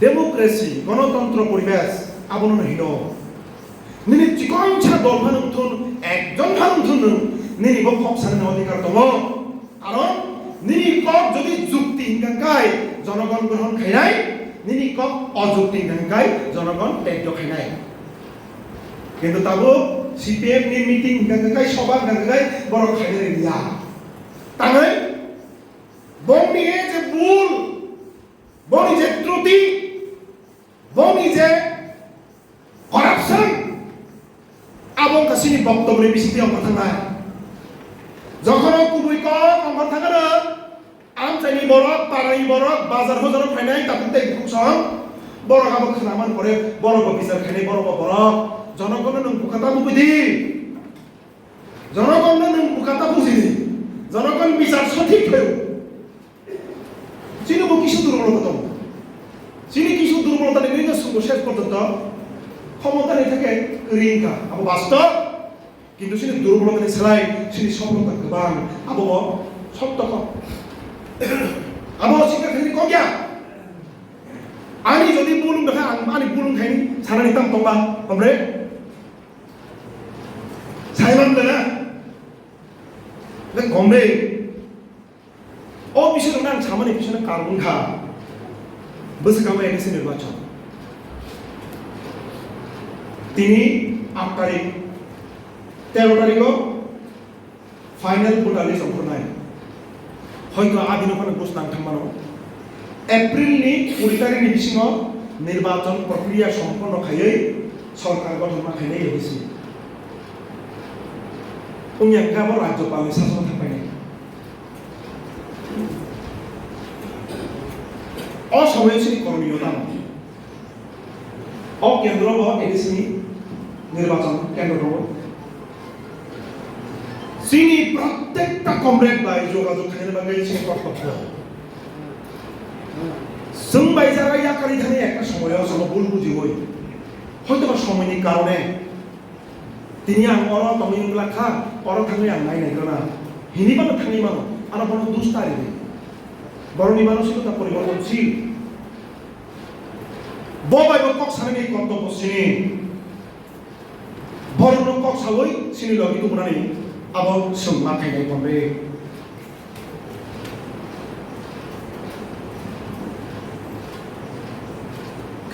ডেমোক্রেসি গণতন্ত্র পরিবেশ আবন নহিন নিনি চিকনছা দল ভানুথুন একজন ভানুথুন নিনি বক সামনে অধিকার দল কারণ নিনি কক যদি যুক্তি হিংকাই জনগণ গ্রহণ খাই নাই নিনি কক অযুক্তি হিংকাই জনগণ ত্যায্য খাই নাই কিন্তু তাবো সিপিএম নি মিটিং হিংকাই সভা হিংকাই বড় খাই নাই দিয়া তাই বংনি যে ভুল বনি যে ত্রুটি বনি যে করাপশন আবং কাছিনি বক্তব্যের বিশিতি কথা নাই যখন কুবুই কক অঙ্গন থাকে না আমচাইনি বরক পারাই বরক বাজার হজার ফাইনাই তাতে খুকসং বরক আবো খানামান করে বরক বিচার খাইনি বরক বরক জনগণ নং বুকাতা বুঝি জনগণ নং বুকাতা বুঝি জনগণ বিচার সঠিক হয়েও চিনি কিছু দুর্বলতা দম চিনি কিছু দুর্বলতা নেই শেষ পর্যন্ত ক্ষমতা নেই থাকে রিঙ্কা আবো বাস্তব কিন্তু সিনি দুর্বলতা সেলাই সিনি সফলতা গোবাं আবো সত্য আবো শিক্ষাখানি কগিয়া আনি যদি বুলুং দেখা আনি বুলুং খাইনি সারানি তাম তংবা हमरे সাইমান না লেন গমরে ও বিষয় না সামান্য বিষয় কারণ খা বসকামে এডিসি নির্বাচন তিনি 8 তারিখ 13 তারিখও ফাইনাল ভোটারলি সম্পূর্ণ হয়তো আদিনখানে ঘোষণা থাকমানো এপ্রিলনি 20 তারিখনি বিসিङाव নির্বাচন প্রক্রিয়া সম্পন্ন খাইयै সরকার গঠন খাইনাই হয়েছে উনিয়াঙ্কাব রাজ্যপালনি শাসন থাকবাই অসময়সিনী করণীয়তা অকেন্দ্র এডিসিনি নির্বাচন কেন্দ্র দङ sini প্রত্যেকটা কমরেড বাই যোগাযোগ খাইনে বাগাই sini কর্তব্য जों बाय जागा याकारि थानाय একটা সময়ও जोङो ভুল বুঝি হই হয়তো বা সময়नि কারণে তিনি আং অর তমিংলা খা অর থাङै आं नायनायग्रोना हिनिबानो थाङै मानो आरो बनो दुस्तारि बरनि मानसिकता परिवर्तनशील बबायबो कक सानायनि कर्तव्य सिनि बरनो कक सावै सिनि लगि दुमनानै आबो सोंमा थायनाय कमरे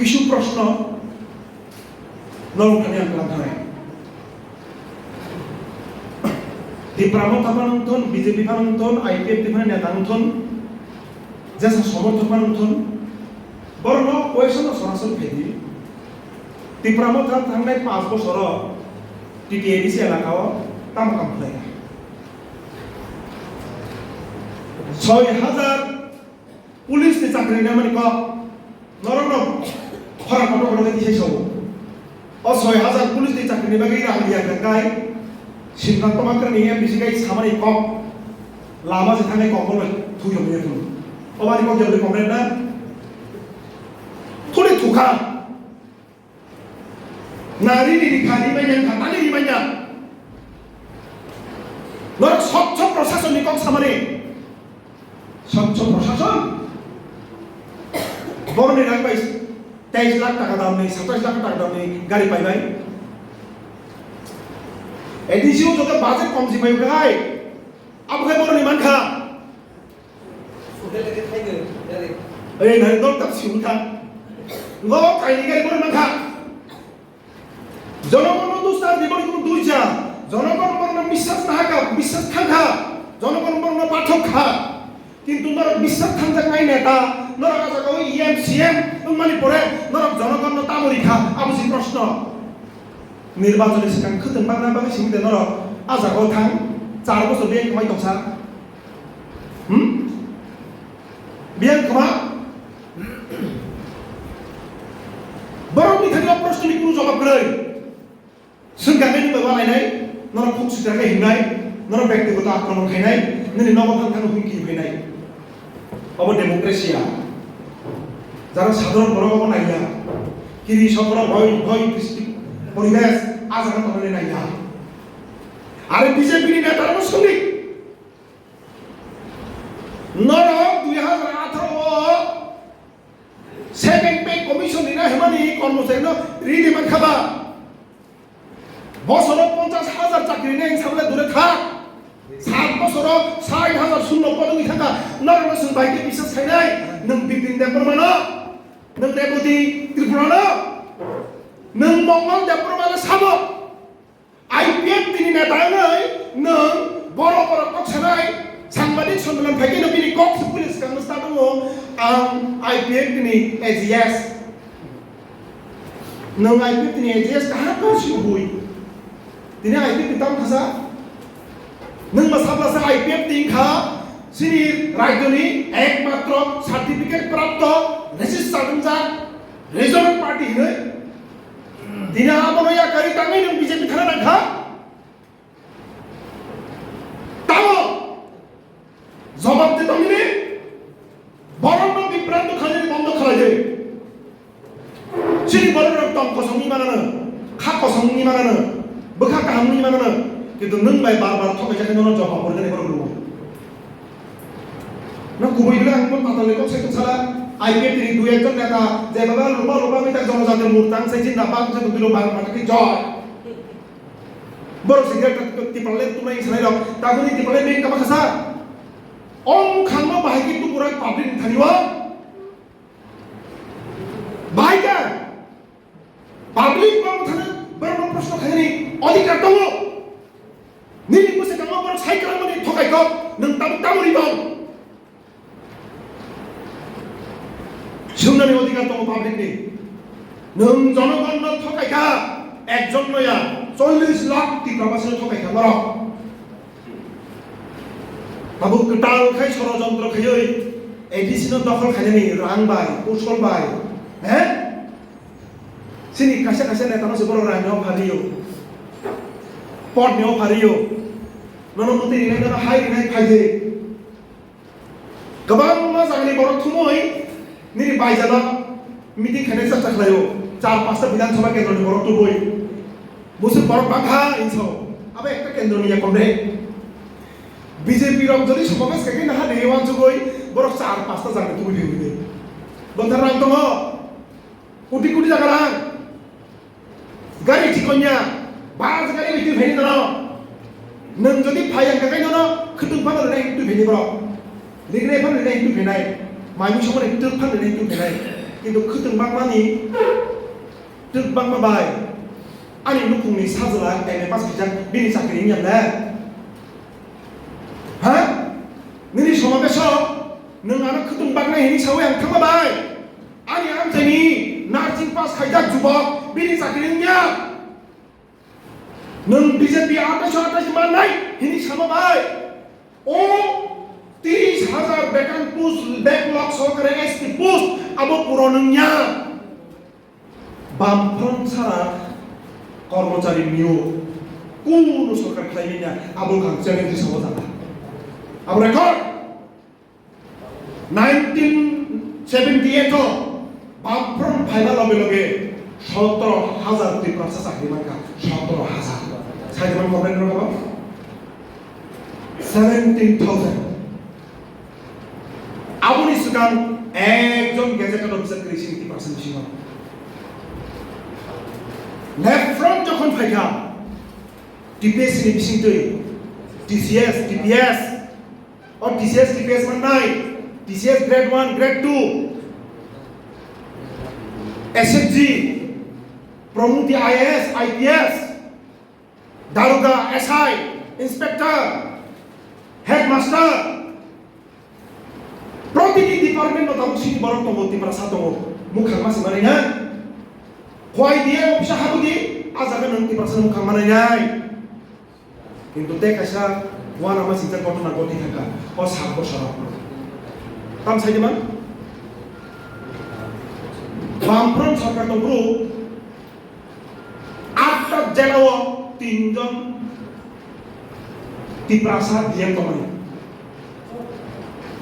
কিছু প্রশ্ন নরখানে আনলাম থানায় দিপ্রাম থাপানন্থন বিজেপি ফানন্থন আইপিএফ দিফানে নেতানন্থন যেসা সমর্থক ফানন্থন বরং কোয়েশন সরাসরি ফেদি দিপ্রাম থাংনাय 5 বছর টিটিএডিসি এলাকাও তামাকাম ফ্লাই 6000 পুলিশ নি চাকরি নামানি ক নরন খরা কত কত দিছে সব ও 6000 পুলিশ নি চাকরি বাগै রালিয়া গাय সিদ্ধান্ত মাত্র নিয়ে বিসিগাই সামানি কম লামা যে থানে কম বলে থুইও নিয়ে তুই ওবারি কম জলদি কমরে না থুড়ি থুখা নারী নি খালি মাইয়া খাতানি নি মাইয়া নর স্বচ্ছ প্রশাসন নি কম সামানি স্বচ্ছ প্রশাসন বরনি রাখবাই 23 লাখ টাকা দাম নেই 27 লাখ টাকা দাম নেই গাড়ি পাইবাই एडिसियो जो बाजेट कम जिमाय गाय अब है बरनि मानखा ए नरेंद्र तब सिउथा नो काइनि गाय बरनि मानखा जनगण दुस्तार दिबनि कोन दुइजा जनगण बरन বিশ্বাস नाहाका বিশ্বাস खाखा जनगण बरन पाठक खा किंतु नर বিশ্বাস खांजा गाय नेता नर आजा गाव ईएम सीएम मानि परे नर जनगण तामरि खा आबुसि प्रश्न निर्वाचन सिगां खोथों बांना बागै सिंदे नर आजागाव थां 4 बोसोर बेंक माय दंसा बेंक मा बरनि थानिया प्रश्ननि कुनु जवाब गै सोंगानायनि बायनाय नर फुकसिदाखै हिंनाय नर व्यक्तिगत आक्रमण खायनाय ननि नबथान थानो हुमखि फैनाय अब डेमोक्रेसिया যারা সাধারণ বড় নাইয়া কিরি সকল ভয় ভয় পরিবেশ আজান তলে নাইয়া আর বিজেপি নেতার সঙ্গে নর 2018 সেকেন্ড পে কমিশন নিনা হেমানি কর্মচারী রিডিমান খাবা বছর 50,000 চাকরি নেই সামনে দূরে থাক 7 বছর 60,000 শূন্য পদবি থাকা নরমসন বাইকে বিশ্বাস খাইনাই নং বিপিন দেব প্রমাণ नों रेबती त्रिपुरा नों मंगल देवप्रमाण साब आईपीएफ तिनि नेतायै नों बर बर कक्सानाय सांबादिक सम्मेलन फाइकेनो बिनि कक्स पुलिस कांगस्ता दङ आं आईपीएफ तिनि एजीएस नों आईपीएफ तिनि एजीएस काहा कौसि हुई तिनि आईपीएफ ताम खासा नों मासाब्लासा आईपीएफ तिंखा सिनि राज्यनि एकमात्र सार्टिफिकेट प्राप्त रेजिस्ट्रार रिजर्व पार्टी है दिना आबनो या करी तांगै नों बीजेपी थाना राखा ताओ जवाब दे तमिने बरन बिप्रांत खाने बंद खालाय सिनि बरन तम कसंनि मानानो खा कसंनि मानानो बखा काहामनि मानानो किन्तु नों बाय बार बार थकाय जाखै नों जवाब हरगोन बरन ना गुबैनो आं मन तातले को सेकन साला आईपीएफ तिनि दुई एकजन नेता जे बाबा लुबा लुबा मिता जनजाति मुर्तां साइजिन नाबां जे दुबिलो बार माटके जय बर सिंगर तिपाले तुमै सनाय रक तागुनि तिपाले बेंक का खासा ओम खानमा बाहायकि तु पुरा पाब्लिक थानिवा बाहायका पाब्लिक बां थाने बरन प्रश्न खायनि अधिकार दङ निनि बसे कामा बर साइकेल मनि थकायक नों तामुरि दं सुननानै अधिकार दङ पाब्लिकनि नों जनगण थकायखा एकजन नया 40 लाख टिकाबासो थकायखा नर बाबु कटाल खाय षড়যন্ত্র खायै एडिशनल दखल खायनानै रां बाय कौशल बाय हैं सिनि खायसे खायसे नेतानो बर रांयाव फारियो पदनियाव फारियो nono muti rinai nono hai rinai phaide gabang ma jangni borok thumoi nini baijala meeting khane chasta khlayo 4-5টা বিধানসভা কেন্দ্র ni borok tuboi musu borok bangha inso abe ekta kendro niya komre BJP rock যদি সমাবেশ কাকে না হাতে one জুগই borok 4-5টা জায়গা তুই দিবি বন্ধার রাং দङ কোটি কোটি জায়গা রাং গাড়ি ঠিকnya বাস গাড়ি বিতু ভেনি দङ नों যদি ফাইয়াং কাকাই নন খুতুক ফান রে একটু ভেনি বড় লিগ্রে ফান রে একটু ভেনাই মাইমি সময় একটু ফান রে একটু ভেনাই কিন্তু খুতুক বাংমানি তুক বাংमा बाय आंनि लुखुंनि साजला गायनाय पास बिजान बिनि साख्रि नियामना हा नोंनि समावेशआव नों आरो खुतुं बांनाय हिनि सावै आं थांबाय आंनि आमजायनि नार्सिं पास खायदा जुबक बिनि साख्रि निया नों बिजेपि 28 माननाय हिनि सामाबाय ओ 30,000 बेकान पोस्ट बैकलॉग सहकारे एसपी पोस्ट आबो पुरो नोंनिया बामफ्रन्ट सारा कर्मचारी नियो कुनु सरकार खालायनिया आबो खांचेन दि साव जाना आबो रेकर्ड 1978 बामफ्रन्ट फाइनाल लगे लगे 17,000 ত্রিপুরা চাকরি মানকা 17,000 সাইডমান কমপ্লেন রকম 17,000 আবুনি সুগান একজন গেজেটেড অফিসার করেছি 80% বেশি না लेफ्ट फ्रंट যখন ফাইকা টিপিএস নি বিসিং তুই টিসিএস টিপিএস और টিসিএস টিপিএস মান নাই টিসিএস গ্রেড 1 গ্রেড 2 एसएफजी प्रमुति आईएएस आईपीएस दारोगा एसआई इंस्पेक्टर हेडमास्टर प्रतिটি ডিপার্টমেন্ট মতামত সিটি বরক তঙ্গ তিমরা সাতঙ্গ মুখাং মাসি মানে না কয় দিয়ে অফিসা হাবুদি আজাবে নং 30% মুখাং মানে নাই কিন্তু দেখাইছা ওয়ানা মাসি তা ঘটনা ঘটি থাকা ও 7 বছর তাম সাইদিমান বামফ্রন্ট সরকার তঙ্গু 8টা জেলাও 3 জন ত্রিপুরাসা ডিএম তমানি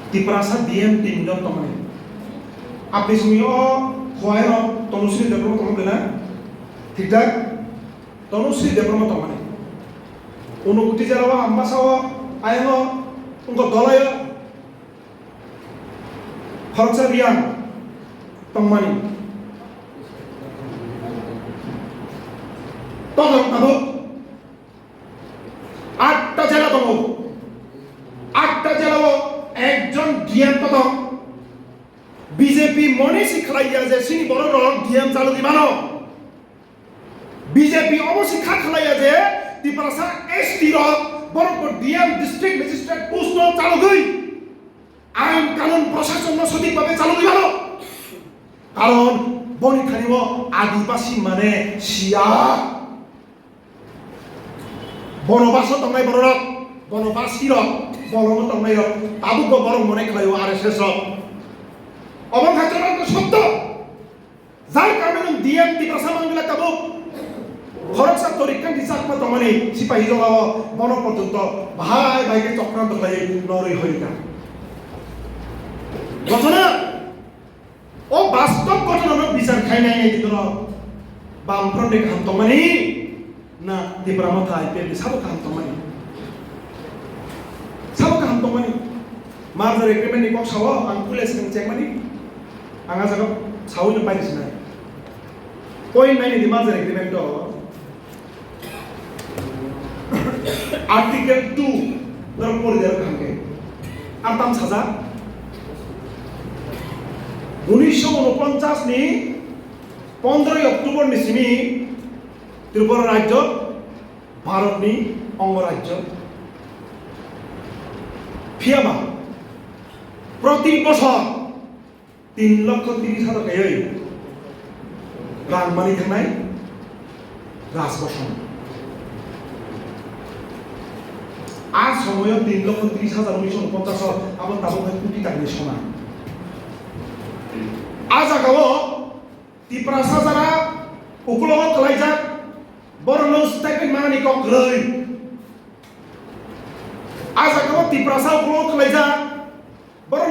ত্রিপুরাসা ডিএম 3 জন তমানি আপনি শুনিও খোয়ায় তনুশ্রী দেবরম তমানে না ঠিক আছে তনুশ্রী দেবরম তমানে অনুভূতি জেলাও আম্বাসাও আয়নো উনকো দলায় খরচা রিয়ান তমানি তখন তাবো 8টা জেলা তবো 8টা জেলাও একজন ডিএম তখন বিজেপি মনে শিখাইয়া যে সিনি বড় রক ডিএম চালু দিবানো বিজেপি অবশিক্ষা খালাইয়া যে ত্রিপুরাসা এসটি রক বড় ডিএম ডিস্ট্রিক্ট ম্যাজিস্ট্রেট পোস্ট চালু গই আইন কানুন প্রশাসন সঠিকভাবে চালু দিবানো কারণ বনিখানিব আদিবাসী মানে শিয়া বনবাস তংনাই বড় রক বনবাসী রক বলম তংনাই রক আবুক বড় মনে খাইও আরএসএস রক অবংখাচরণ শব্দ যার কারণে ডিএম ত্রিপুরাসা মানগুলা কাবু খরচা তরিকান হিসাব তমানে সিপাহী জলাও বন পর্যন্ত ভাই ভাইকে চক্রান্ত খাই নরই হইকা ঘটনা ও বাস্তব ঘটনা বিচার খাই নাই নাই দিদর বামফ্রন্টে খান তমানি না ত্রিপুরা মাথা আইপিএল সাবো খান তমানি মার্জার এগ্রিমেন্ট নিকক সাও আং পুলিশ কে চেক মানি आंगा जागा सावनो बायदिसिना पॉइंट नाइन दि मार्जार एग्रीमेंट आर्टिकल 2 दर परिदेर खांगे आताम साजा 1949 नि 15 अक्टोबर नि सिमी त्रिपुरा राज्य भारत नि अंगराज्य फियामा प्रति बছর 3,30,000 টাকায় রাংমানি থানায় রাজবসন আর সময় 3,30,000 1950 আবার তাবো কোটি টাকা সোনা আজ আগাও ত্রিপুরাসা যারা উকুলও কলাইজা বড় স্টাইপেন্ড মানি কক্রই আজাগাও তিপ্রাসাও গ্রো খালাইজা বরং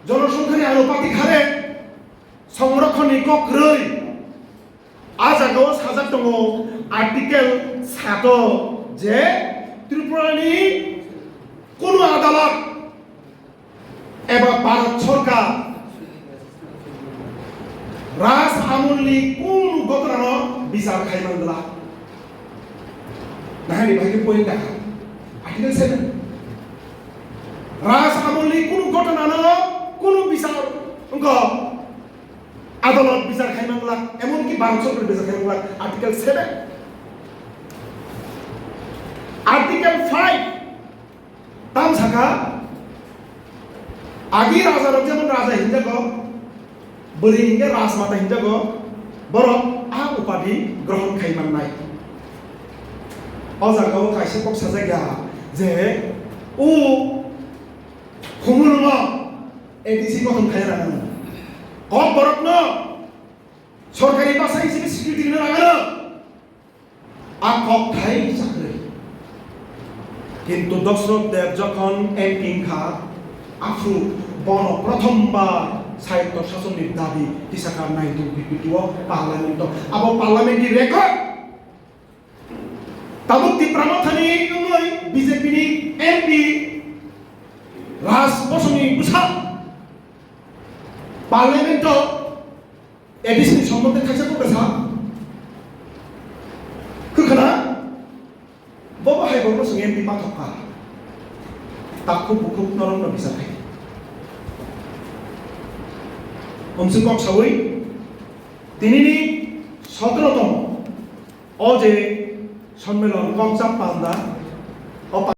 জনসংখ্যানি আনুপাতিক হারে সংরক্ষণनि কক্রৈ আজাগাও সাজাক দङ আর্টিকেল 7 যে ত্রিপুরানি কোনো আদালত এবার ভারত সরকার রাজ আমলনি কোন ঘটনা বিচার খাইমানলা নাহানি ভাইকে পয়েন্ট দেখা আর্টিকেল 7 রাজ আমলনি কোন ঘটনা কোন বিচার অঙ্ক আদালত বিচার খাইমানলা এমনকি ভারত সরকার বিচার খাইমানলা আর্টিকেল 7 আর্টিকেল 5 তাম থাকা আগে রাজার যেমন রাজা হিন্দাগ বলি হিঙ্গে রাজমাতা হিন্দাগ বড় আ উপাধি গ্রহণ খাইমান নাই অজাগাও কাইসে পক্সা জায়গা যে ও খুমুল এডিসি গঠন খাই রাখা কম বরক ন সরকারি ভাষা হিসেবে স্বীকৃতি দিনে রাখা আর কক খাই চাকরি কিন্তু দশরথ দেব যখন এমপিংখা আফু বন প্রথমবার সাহিত্য শাসনের দাবি তিসাকার নাইতো বিপিটিও পার্লামেন্ট আবার পার্লামেন্টের রেকর্ড তাবুক্তি প্রামথানি বিজেপি নি এমপি রাজবসনি বুঝা পার্লামেন্ট এডিসি সম্বন্ধে খাইছে করেছা 그러나 ববা হাই বড় সঙ্গে এমপি পাঠকা তাকু বুকুক নরম নবিসা খাই অংশকক সাউই তিনিনি 17তম অজে সম্মেলন কংচাপ পান্দা